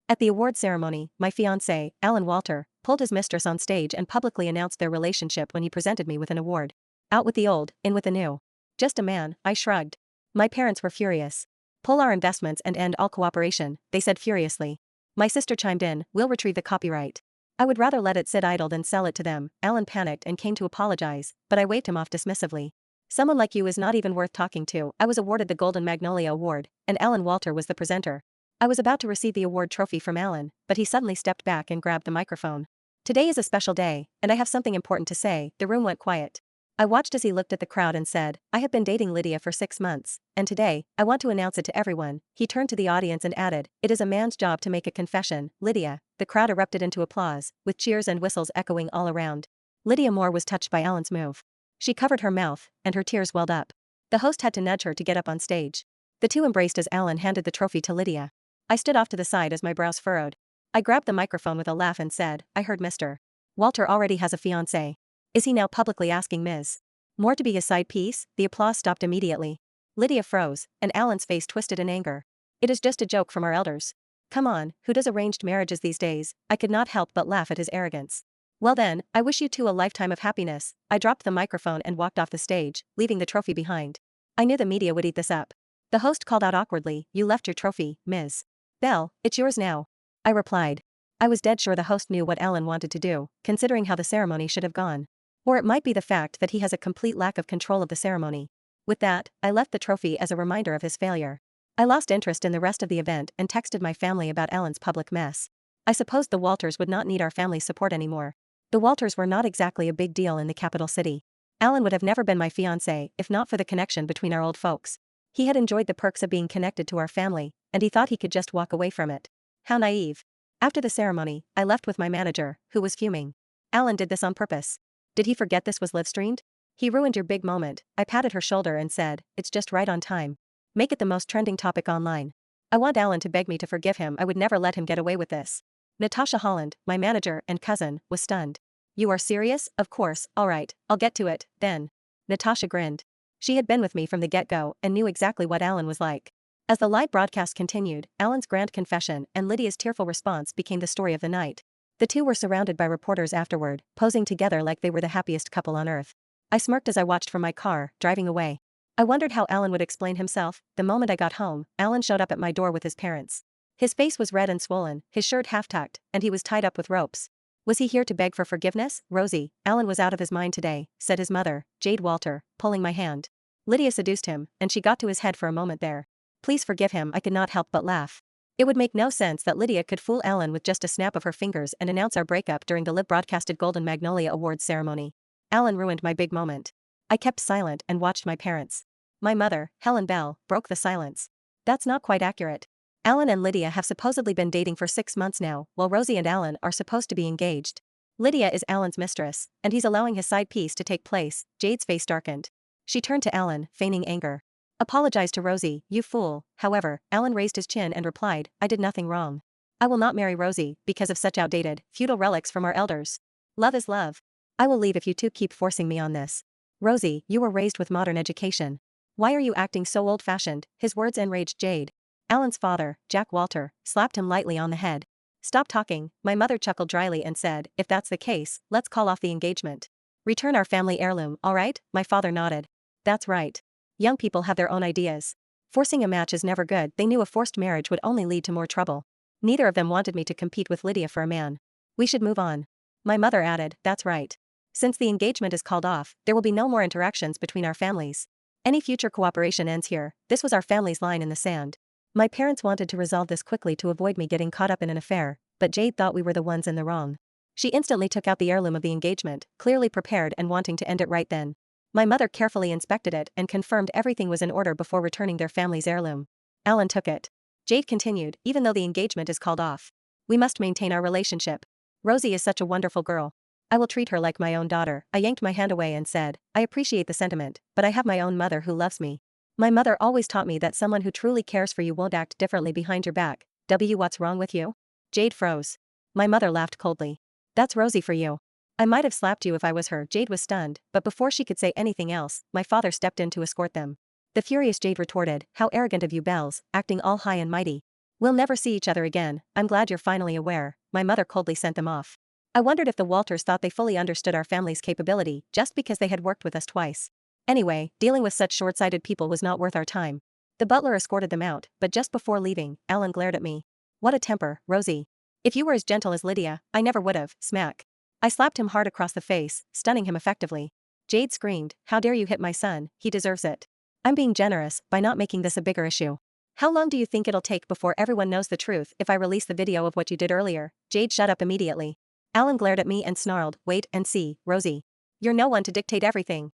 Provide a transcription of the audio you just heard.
At the award ceremony, my fiancé, Alan Walter, pulled his mistress on stage and publicly announced their relationship when he presented me with an award. Out with the old, in with the new. Just a man, I shrugged. My parents were furious. Pull our investments and end all cooperation, they said furiously. My sister chimed in, we'll retrieve the copyright. I would rather let it sit idle than sell it to them. Alan panicked and came to apologize, but I waved him off dismissively. Someone like you is not even worth talking to. I was awarded the Golden Magnolia Award, and Alan Walter was the presenter. I was about to receive the award trophy from Alan, but he suddenly stepped back and grabbed the microphone. Today is a special day, and I have something important to say. The room went quiet. I watched as he looked at the crowd and said, I have been dating Lydia for 6 months, and today, I want to announce it to everyone. He turned to the audience and added, it is a man's job to make a confession. Lydia. The crowd erupted into applause, with cheers and whistles echoing all around. Lydia Moore was touched by Alan's move. She covered her mouth, and her tears welled up. The host had to nudge her to get up on stage. The two embraced as Alan handed the trophy to Lydia. I stood off to the side as my brows furrowed. I grabbed the microphone with a laugh and said, I heard Mr. Walter already has a fiancée. Is he now publicly asking Ms. Moore to be his side piece? The applause stopped immediately. Lydia froze, and Alan's face twisted in anger. It is just a joke from our elders. Come on, who does arranged marriages these days? I could not help but laugh at his arrogance. Well then, I wish you two a lifetime of happiness. I dropped the microphone and walked off the stage, leaving the trophy behind. I knew the media would eat this up. The host called out awkwardly, you left your trophy, Ms. Bell, it's yours now. I replied. I was dead sure the host knew what Alan wanted to do, considering how the ceremony should have gone. Or it might be the fact that he has a complete lack of control of the ceremony. With that, I left the trophy as a reminder of his failure. I lost interest in the rest of the event and texted my family about Alan's public mess. I supposed the Walters would not need our family's support anymore. The Walters were not exactly a big deal in the capital city. Alan would have never been my fiancé if not for the connection between our old folks. He had enjoyed the perks of being connected to our family, and he thought he could just walk away from it. How naive. After the ceremony, I left with my manager, who was fuming. Alan did this on purpose. Did he forget this was live-streamed? He ruined your big moment. I patted her shoulder and said, it's just right on time. Make it the most trending topic online. I want Alan to beg me to forgive him. I would never let him get away with this. Natasha Holland, my manager and cousin, was stunned. You are serious? Of course, alright, I'll get to it, then. Natasha grinned. She had been with me from the get-go and knew exactly what Alan was like. As the live broadcast continued, Alan's grand confession and Lydia's tearful response became the story of the night. The two were surrounded by reporters afterward, posing together like they were the happiest couple on earth. I smirked as I watched from my car, driving away. I wondered how Alan would explain himself. The moment I got home, Alan showed up at my door with his parents. His face was red and swollen, his shirt half-tucked, and he was tied up with ropes. Was he here to beg for forgiveness? Rosie, Alan was out of his mind today, said his mother, Jade Walter, pulling my hand. Lydia seduced him, and she got to his head for a moment there. Please forgive him. I could not help but laugh. It would make no sense that Lydia could fool Alan with just a snap of her fingers and announce our breakup during the live-broadcasted Golden Magnolia Awards ceremony. Alan ruined my big moment. I kept silent and watched my parents. My mother, Helen Bell, broke the silence. That's not quite accurate. Alan and Lydia have supposedly been dating for 6 months now, while Rosie and Alan are supposed to be engaged. Lydia is Alan's mistress, and he's allowing his side piece to take place. Jade's face darkened. She turned to Alan, feigning anger. Apologize to Rosie, you fool. However, Alan raised his chin and replied, I did nothing wrong. I will not marry Rosie because of such outdated, feudal relics from our elders. Love is love. I will leave if you two keep forcing me on this. Rosie, you were raised with modern education. Why are you acting so old-fashioned? His words enraged Jade. Alan's father, Jack Walter, slapped him lightly on the head. Stop talking. My mother chuckled dryly and said, if that's the case, let's call off the engagement. Return our family heirloom, alright? My father nodded. That's right. Young people have their own ideas. Forcing a match is never good. They knew a forced marriage would only lead to more trouble. Neither of them wanted me to compete with Lydia for a man. We should move on. My mother added, that's right. Since the engagement is called off, there will be no more interactions between our families. Any future cooperation ends here. This was our family's line in the sand. My parents wanted to resolve this quickly to avoid me getting caught up in an affair, but Jade thought we were the ones in the wrong. She instantly took out the heirloom of the engagement, clearly prepared and wanting to end it right then. My mother carefully inspected it and confirmed everything was in order before returning their family's heirloom. Alan took it. Jade continued, even though the engagement is called off. We must maintain our relationship. Rosie is such a wonderful girl. I will treat her like my own daughter. I yanked my hand away and said, I appreciate the sentiment, but I have my own mother who loves me. My mother always taught me that someone who truly cares for you won't act differently behind your back. What's wrong with you? Jade froze. My mother laughed coldly. That's Rosie for you. I might have slapped you if I was her. Jade was stunned, but before she could say anything else, my father stepped in to escort them. The furious Jade retorted, how arrogant of you Bells, acting all high and mighty. We'll never see each other again, I'm glad you're finally aware. My mother coldly sent them off. I wondered if the Walters thought they fully understood our family's capability just because they had worked with us twice. Anyway, dealing with such short-sighted people was not worth our time. The butler escorted them out, but just before leaving, Alan glared at me. What a temper, Rosie. If you were as gentle as Lydia, I never would've, smack. I slapped him hard across the face, stunning him effectively. Jade screamed, how dare you hit my son, he deserves it. I'm being generous by not making this a bigger issue. How long do you think it'll take before everyone knows the truth if I release the video of what you did earlier? Jade shut up immediately. Alan glared at me and snarled, wait and see, Rosie. You're no one to dictate everything.